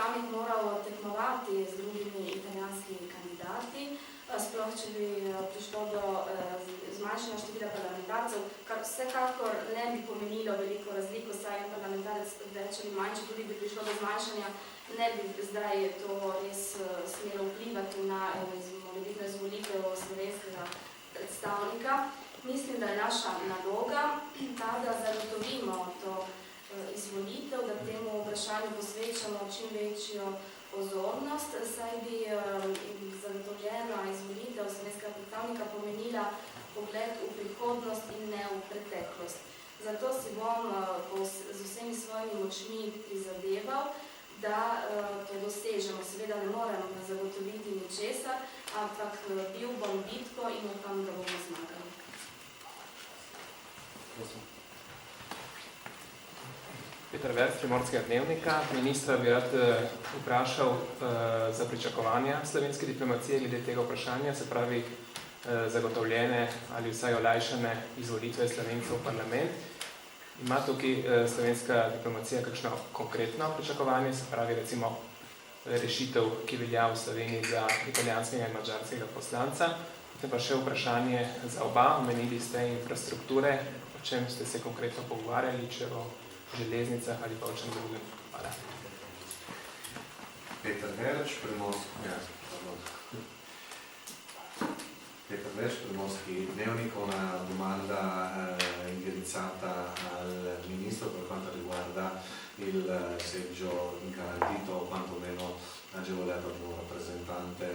predstavnik moral tekmovati z drugimi italijanskimi kandidati, sploh če bi prišlo do zmanjšanja števila parlamentarcev, kar vsekakor ne bi pomenilo veliko razliko, saj en parlamentarec več ali manj, če tudi bi prišlo do zmanjšanja, ne bi zdaj to res smelo vplivati na morebitno izvolitev slovenskega predstavnika. Mislim, da je naša naloga ta, da zagotovimo to izvolitev, da temu vprašanju posvečamo čim večjo pozornost, saj bi zagotovljena izvolitev slovenskega predstavnika pomenila pogled v prihodnost in ne v preteklost. Zato si bom z vsemi svojimi močmi prizadeval, da to dosežemo. Seveda ne morem zagotoviti ničesar, ampak bil bom bitko in upam, da bomo zmagali. Peter Verc, Primorskega dnevnika. Ministra bi rad vprašal za pričakovanja slovenske diplomacije glede tega vprašanja, se pravi zagotovljene ali vsaj olajšane izvolitve Slovencev v parlament. Ima tukaj slovenska diplomacija kakšno konkretno pričakovanje, se pravi recimo rešitev, ki velja v Sloveniji za italijanskega in madžarskega poslanca. Potem pa še vprašanje za oba, omenili ste infrastrukture, o čem ste se konkretno pogovarjali, če o železnicah ali pa o čem drugem. Hvala. Peter Verc, Primorski dnevnik, una domanda indirizzata al Ministro per quanto riguarda il seggio garantito o quantomeno agevolato ad un rappresentante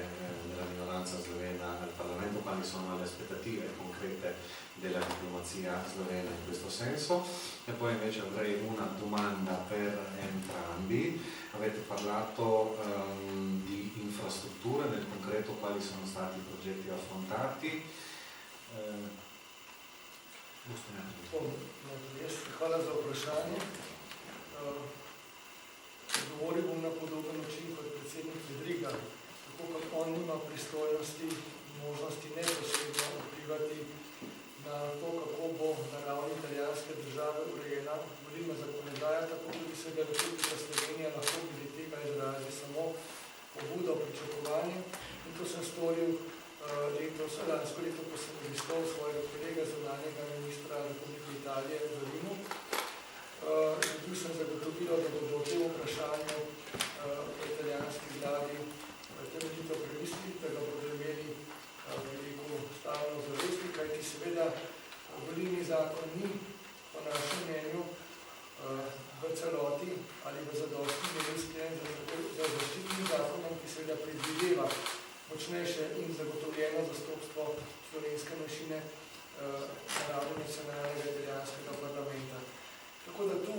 della minoranza slovena al Parlamento. Quali sono le aspettative concrete della diplomazia slovena in questo senso? E poi invece avrei una domanda per entrambi. Avete parlato di infrastrutture, nel concreto quali sono stati i progetti affrontati? Hvala za vprašanje. Odgovoril bom na podoben način kot predsednik Vedriga, tako kot on nima pristojnosti in možnosti neposredno vplivati na to, kako bo na ravni italijanske države urejena volilna zakonodaja, tako tudi se da Republika Slovenija lahko glede tega izrazi samo pobudo, pričakovanje. In to sem storil lansko leto, ko sem obiskal svojega kolega zunanjega ministra Republike Italije v Rimu. Bil sem zagotovilo, da bodo o tem vprašanju v italijanski vladi temeljito premislili, da ga bodo imeli veliko stalno zavesti, kajti seveda volilni zakon ni po našem mnenju v celoti ali v zadostni meri sklenjen za zaščitnim zakonom, ki seveda predvideva močnejše in zagotovljeno zastopstvo slovenske manjšine na ravni nacionalnega italijanskega parlamenta. Tako da tu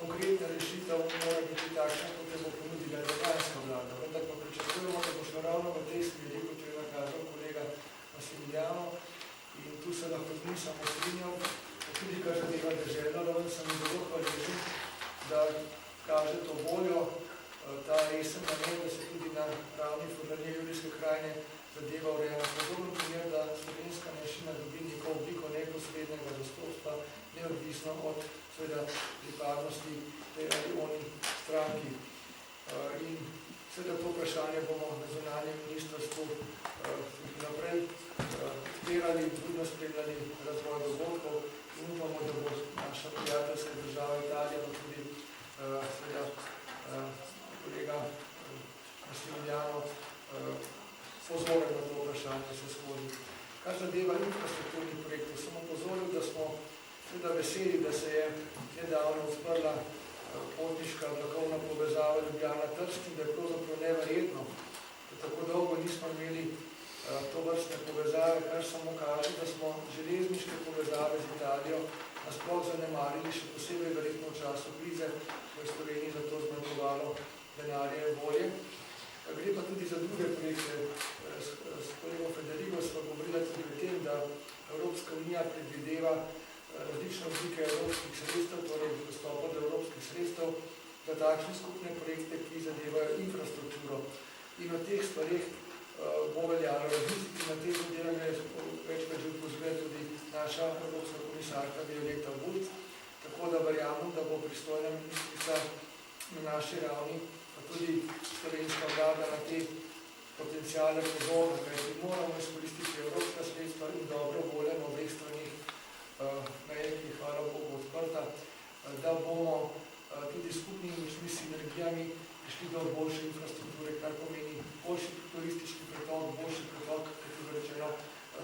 konkretna rešitev mora biti takšna, kot je bo ponudila italijanska vlada. Vendar pa pričakujemo, da bo šlo ravno v tej smeri, kot je nakazal kolega Massimiliano, in tu se lahko z njim samo strinjal, tudi kar zadeva deželno raven, sem zelo hvaležen, da kaže to voljo, ta resen namen, da se tudi na ravni Furlanije Julijske krajine zadeva urejena podoben primer, da slovenska manjšina dobi neko obliko neposrednega zastopstva, neodvisno od seveda pripadnosti tej ali oni stranki. In seveda to vprašanje bomo na zunanjem ministrstvu naprej odpirali, budno spremljali razvoj dogodkov in upamo, da bo naša prijateljska država Italija, pa tudi seveda kolega Massimiliano pozoren na to vprašanje vse skozi. Kar zadeva infrastrukturnih projektov, sem opozoril, da smo seveda veseli, da se je nedavno odprla potniška vlakovna povezava Ljubljana-Trst in da je pravzaprav neverjetno, da tako dolgo nismo imeli to vrstne povezave, kar samo kaže, da smo železniške povezave z Italijo nasploh zanemarili, še posebej verjetno v času krize, ko je Sloveniji za to zmanjkovalo denarja in volje. Gre pa tudi za druge projekte. S kolegom Federigo smo govorili tudi o tem, da Evropska unija predvideva različne oblike evropskih sredstev, torej dostopa do evropskih sredstev, za takšne skupne projekte, ki zadevajo infrastrukturo. In o teh stvareh bo veljalo razmisliti, na te zadeve večkrat že upozorila tudi naša evropska komisarka Violeta Bulc, tako da verjamem, da bo pristojna ministrica na naši ravni, pa tudi slovenska vlada na te potencijale pozorna, kajti moramo izkoristiti evropska sredstva in dobro voljo na obeh stranih meje, ki je hvala Bogu odprta, da bomo tudi skupnimi močmi, sinergijami prišli do boljše infrastrukture, kar pomeni boljši turistični pretok, boljši pretok, kot je rečeno,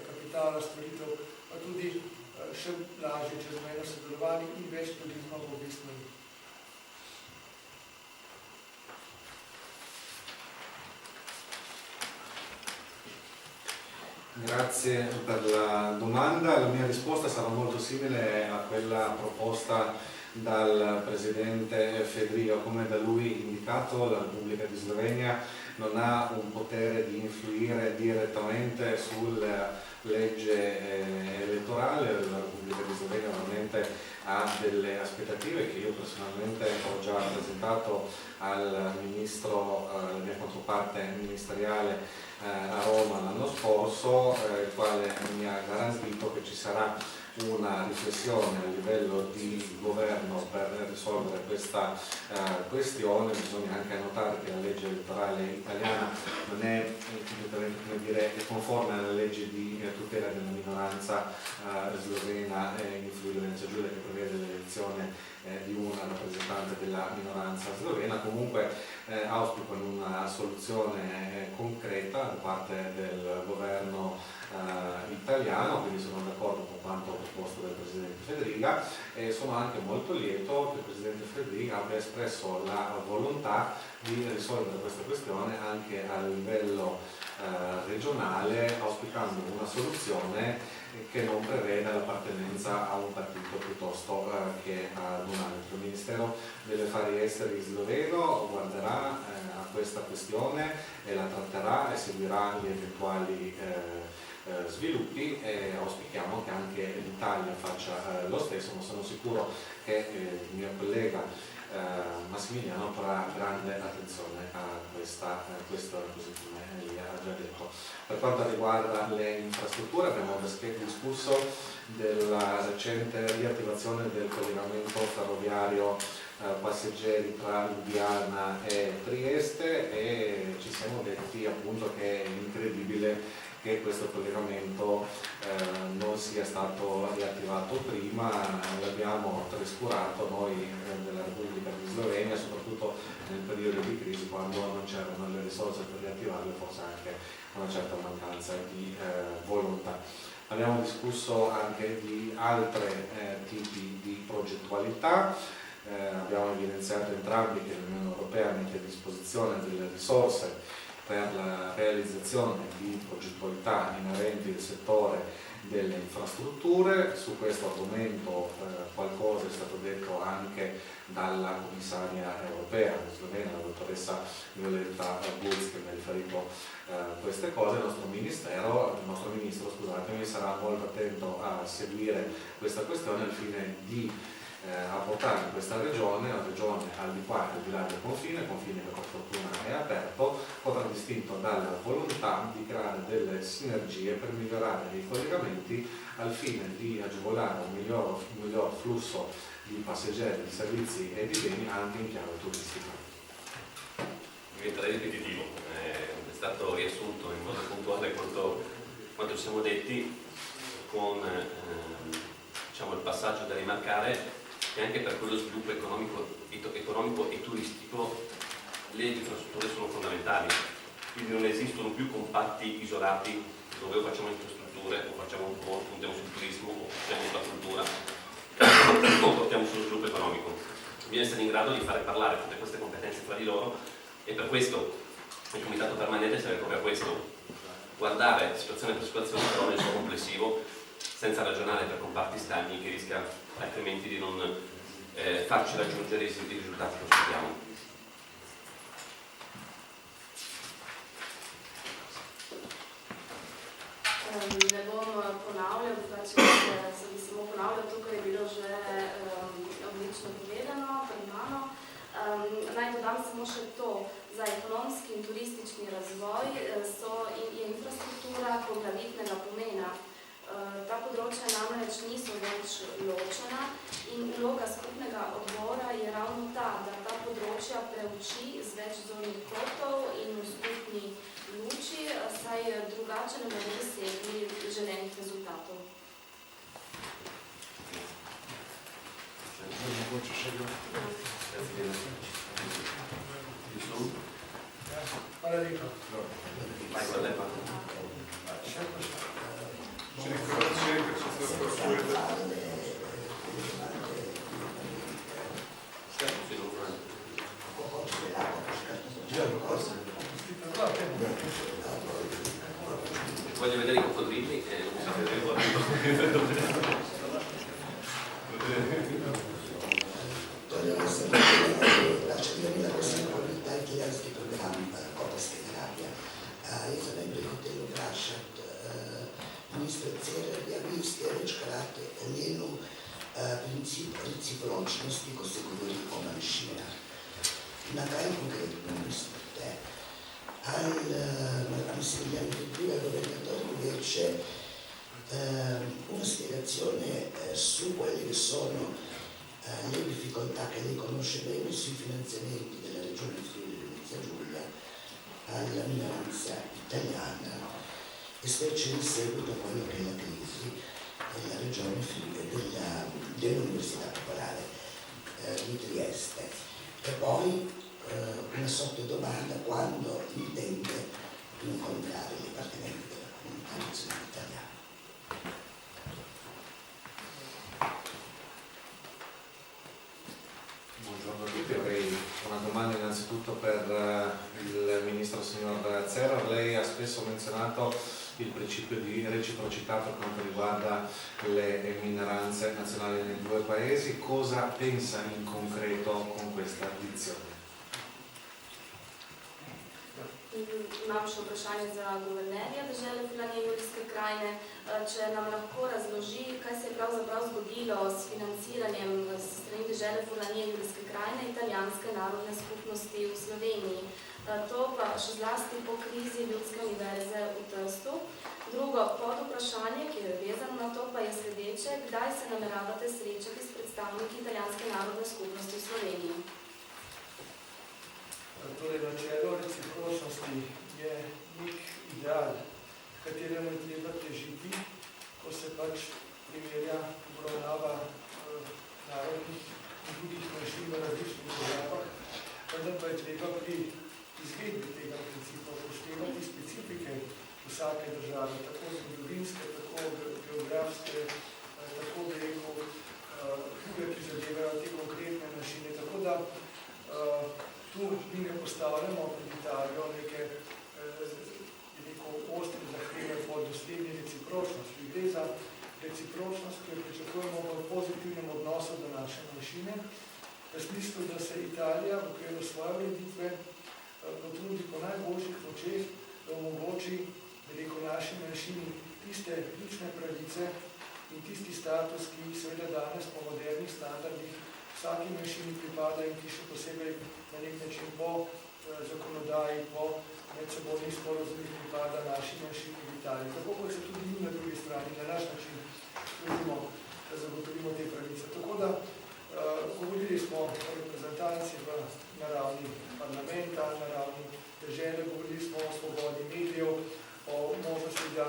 kapitala, storitev, pa tudi še lažje čezmejno sodelovanje in več turizma v obeh smeri. Grazie per la domanda. La mia risposta sarà molto simile a quella proposta dal Presidente Fedriga. Come da lui indicato, la Repubblica di Slovenia non ha un potere di influire direttamente sulla legge elettorale. La Repubblica di Slovenia ovviamente ha delle aspettative che io personalmente ho già presentato al Ministro, la mia controparte ministeriale a Roma l'anno scorso, il quale mi ha garantito che ci sarà una riflessione a livello di governo per risolvere questa questione. Bisogna anche notare che la legge elettorale italiana non è conforme alla legge di tutela della minoranza slovena in Friuli Venezia Giulia, che prevede l'elezione di un rappresentante della minoranza slovena. Comunque auspico una soluzione concreta da parte del governo italiano, quindi sono d'accordo con quanto proposto dal Presidente Fedriga e sono anche molto lieto che il Presidente Fedriga abbia espresso la volontà di risolvere questa questione anche a livello regionale, auspicando una soluzione che non preveda l'appartenenza a un partito piuttosto che ad un altro. Il Ministero degli Affari Esteri sloveno guarderà a questa questione e la tratterà e seguirà gli eventuali sviluppi e auspichiamo che anche l'Italia faccia lo stesso, ma sono sicuro che il mio collega Massimiliano farà grande attenzione a questa così come lei ha già detto. Per quanto riguarda le infrastrutture, abbiamo discusso della recente riattivazione del collegamento ferroviario passeggeri tra Lubiana e Trieste e ci siamo detti appunto che è incredibile che questo collegamento non sia stato riattivato prima. L'abbiamo trascurato noi della Repubblica di Slovenia, soprattutto nel periodo di crisi, quando non c'erano le risorse per riattivarlo, forse anche una certa mancanza di volontà. Abbiamo discusso anche di altri tipi di progettualità. Abbiamo evidenziato entrambi che l'Unione Europea mette a disposizione delle risorse per la realizzazione di progettualità inerenti al settore delle infrastrutture. Su questo argomento qualcosa è stato detto anche dalla commissaria europea slovena, la dottoressa Violeta Bulc, che mi ha riferito queste cose. Il nostro ministro sarà molto attento a seguire questa questione al fine di a portare in questa regione, una regione al di qua e al di là del confine che per fortuna è aperto, contraddistinto dalla volontà di creare delle sinergie per migliorare i collegamenti al fine di agevolare un miglior flusso di passeggeri, di servizi e di beni anche in chiave turistica. Diventerei ripetitivo, è stato riassunto in modo puntuale quanto ci siamo detti, con il passaggio da rimarcare e anche per quello sviluppo economico e turistico le infrastrutture sono fondamentali, quindi non esistono più compatti isolati dove o facciamo infrastrutture o puntiamo sul turismo o puntiamo sulla cultura o portiamo sullo sviluppo economico. Bisogna essere in grado di fare parlare tutte queste competenze fra di loro e per questo il comitato permanente serve proprio a questo, guardare situazione per situazione però nel suo complessivo, senza ragionare per comparti stagni che rischia altrimenti di non farci raggiungere i risultati che auspichiamo. Ne bom ponavljal, če se bi samo ponavljal to, kar je bilo že odlično povedano pred mano. Naj dodam samo še to, za ekonomski in turistični razvoj je infrastruktura poglavitnega pomena. Ta področja namreč niso več ločena in vloga skupnega odbora je ravno ta, da ta področja preuči z več zornih kotov in v skupni luči, saj drugače ne bomo dosegli želenih rezultatov. Mogoče še Hvala lepa. Hvala lepa. Voglio vedere i coccodrilli e non sapete Voglio essere la cittadina così qualità italianski programmi per la Copa Skandinavia. Jaz sem najprej hotel vprašati ministra Cerarja, vi ste večkrat omenil princip recipročnosti, ko se govori o manjšinah. Na kaj konkretno mislite? Ali si vogliamo prima governatore invece una spiegazione su quelle che sono le difficoltà che lei conosce bene sui finanziamenti della regione Friuli Venezia Giulia alla minoranza italiana e specie in seguito a quello che è la crisi della regione Friuli dell'Università Popolare di Trieste. E poi una sottodomanda: quando intende incontrare gli appartenenti della comunità nazionale italiana? Buongiorno a tutti, avrei una domanda innanzitutto per il Ministro signor Cerar. Lei ha spesso menzionato il principio di reciprocità per quanto riguarda le minoranze nazionali nei due paesi. Cosa pensa in concreto con questa dizione? Imam še vprašanje za guvernerja dežele Furlanije Julijske krajine, če nam lahko razloži, kaj se je pravzaprav zgodilo s financiranjem strani dežele Furlanije Julijske krajine italijanske narodne skupnosti v Sloveniji. To pa še zlasti po krizi Ljudske univerze v Trstu. Drugo podvprašanje, ki je vezano na to, pa je sledeče: kdaj se nameravate srečati s predstavniki italijanske narodne skupnosti v Sloveniji? Torej, načelo recipročnosti je nek ideal, kateremu je treba težiti, ko se pač primerja obravnava narodnih in drugih manjšin v različnih državah, vendar pa je treba pri izvedbi tega principa upoštevati specifike vsake države, tako zgodovinske, tako geografske, tako bi rekel, druge, ki zadevajo te konkretne manjšine. Tako da tu mi ne postavljamo pred Italijo neke ostre zahteve po doslednji recipročnosti. Gre za recipročnost, ki jo pričakujemo v pozitivnem odnosu do naše manjšine, v smislu, da se Italija v okviru svoje ureditve potrudi po najboljših močeh, da omogoči naši manjšini tiste ključne pravice in tisti status, ki seveda danes po modernih standardih vsaki manjšini pripada in ki še posebej na nek način po zakonodaji, po medsebojnih sporazumih pripada naši manjšini v Italiji. Tako kot se tudi mi na drugi strani na naš način trudimo, da zagotovimo te pravice. Tako da govorili smo o reprezentanci na ravni parlamenta, na ravni dežele, govorili smo o svobodi medijev, o možnosti, da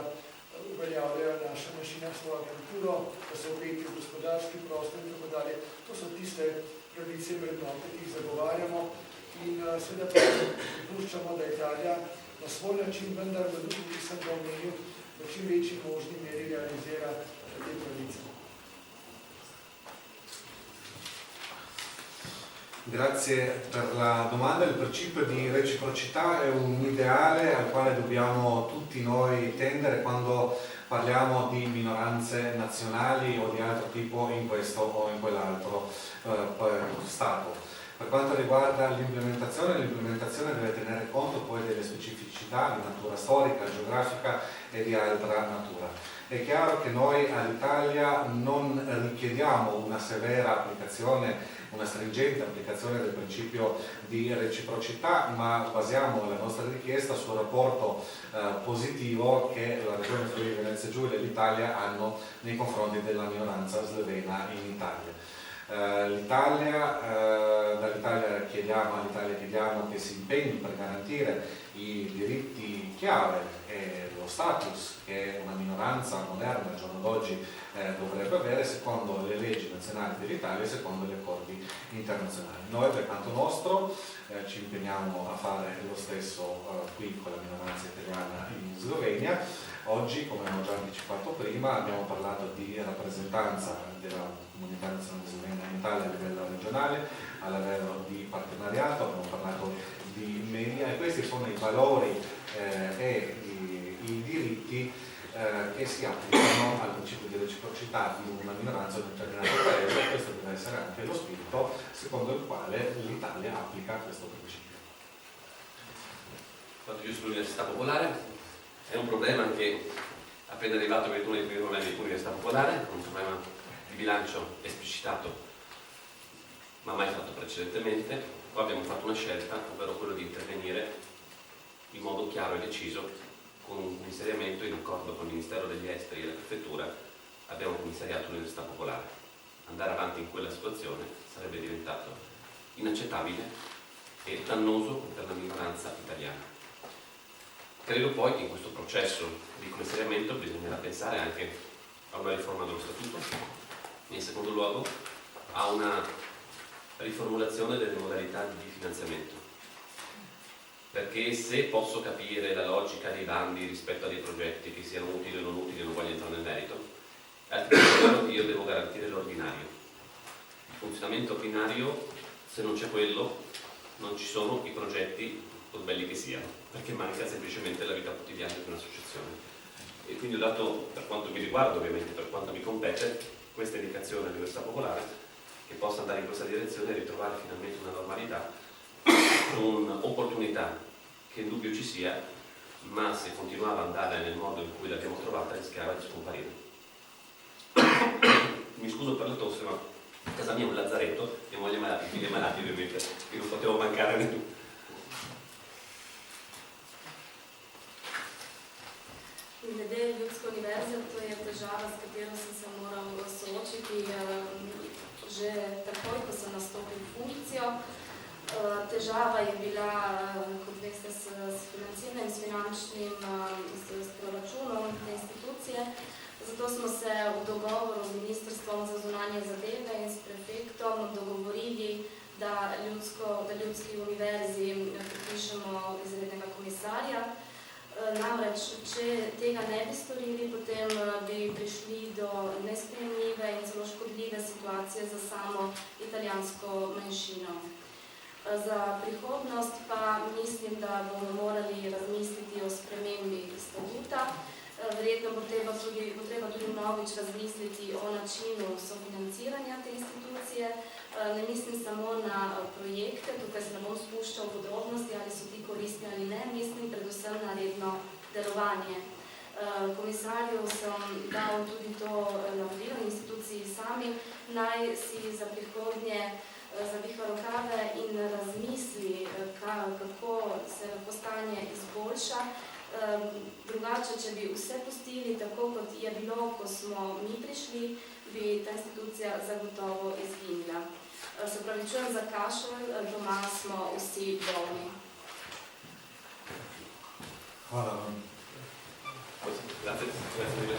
uveljavljajo naša manjšina svojo kulturo, da se vpeti v gospodarski prostor in tako dalje. To so tiste pravice in vrednote, ki jih zagovarjamo in seveda pa pripuščamo, da Italija na svoj način, vendar v drugi, ki sem ga omenil, v čim večji možni meri realizira te pravice. Grazie per la domanda. Il principio di reciprocità è un ideale al quale dobbiamo tutti noi tendere quando parliamo di minoranze nazionali o di altro tipo in questo o in quell'altro Stato. Per quanto riguarda l'implementazione deve tenere conto poi delle specificità di natura storica, geografica e di altra natura. È chiaro che noi all'Italia non richiediamo una severa applicazione, una stringente applicazione del principio di reciprocità, ma basiamo la nostra richiesta sul rapporto positivo che la Regione Friuli Venezia Giulia e l'Italia hanno nei confronti della minoranza slovena in Italia. Dall'Italia chiediamo che si impegni per garantire i diritti chiave e lo status che una minoranza moderna al giorno d'oggi dovrebbe avere secondo le leggi nazionali dell'Italia e secondo gli accordi internazionali. Noi per canto nostro ci impegniamo a fare lo stesso qui con la minoranza italiana in Slovenia. Oggi, come abbiamo già anticipato prima, abbiamo parlato di rappresentanza della comunità nazionale slovena in Italia a livello regionale, a livello di partenariato, abbiamo parlato di media e questi sono i valori e i diritti che si applicano al principio di reciprocità di una minoranza di un determinato paese. Questo deve essere anche lo spirito secondo il quale l'Italia applica questo principio. Fatto giusto l'Università Popolare è un problema che appena arrivato è uno dei primi problemi dell'Università Popolare, un problema di bilancio esplicitato ma mai fatto precedentemente. Poi abbiamo fatto una scelta, ovvero quello di intervenire in modo chiaro e deciso con un commissariamento in accordo con il Ministero degli Esteri e la Prefettura. Abbiamo commissariato l'Università Popolare. Andare avanti in quella situazione sarebbe diventato inaccettabile e dannoso per la minoranza italiana. Credo poi che in questo processo di commissariamento bisognerà pensare anche a una riforma dello Statuto e in secondo luogo a una riformulazione delle modalità di finanziamento. Perché se posso capire la logica dei bandi rispetto a dei progetti che siano utili o non utili, non voglio entrare nel merito, altrimenti io devo garantire l'ordinario. Il funzionamento ordinario, se non c'è quello, non ci sono i progetti, per belli che siano, perché manca semplicemente la vita quotidiana di un'associazione. E quindi ho dato, per quanto mi riguarda, ovviamente per quanto mi compete, questa indicazione all'Università Popolare che possa andare in questa direzione e ritrovare finalmente una normalità, un'opportunità che in dubbio ci sia, ma se continuava ad andare nel modo in cui l'abbiamo trovata rischiava di scomparire. Mi scuso per la tosse, ma a casa mia è un lazzaretto e moglie malati, figli malati ovviamente, che non potevo mancare nessuno. Glede ljudske univerze, to je težava, s katero sem se moral soočiti že takoj, ko sem nastopil funkcijo. Težava je bila, kot veste, s financiranjem, s proračunom te institucije. Zato smo se v dogovoru z Ministrstvom za zunanje zadeve in s prefektom dogovorili, da ljudski univerzi podpišemo izrednega komisarja. Namreč, če tega ne bi storili, potem bi prišli do nesprejemljive in celo škodljive situacije za samo italijansko manjšino. Za prihodnost pa mislim, da bomo morali razmisliti o spremembi statuta. Verjetno bo treba tudi vnovič razmisliti o načinu sofinanciranja te institucije. Ne mislim samo na projekte, tukaj se ne bom spuščal v podrobnosti, ali so ti koristni ali ne, mislim predvsem na redno delovanje. Komisarju sem dal tudi to navodilo instituciji sami, naj si za prihodnje zaviha rokave in razmisli, kako se lahko stanje izboljša. Drugače, če bi vse pustili tako, kot je bilo, ko smo mi prišli, bi ta institucija zagotovo izginila. Se opravičujem za kašelj, doma smo vsi bolni. Hvala vam. Grazie mille.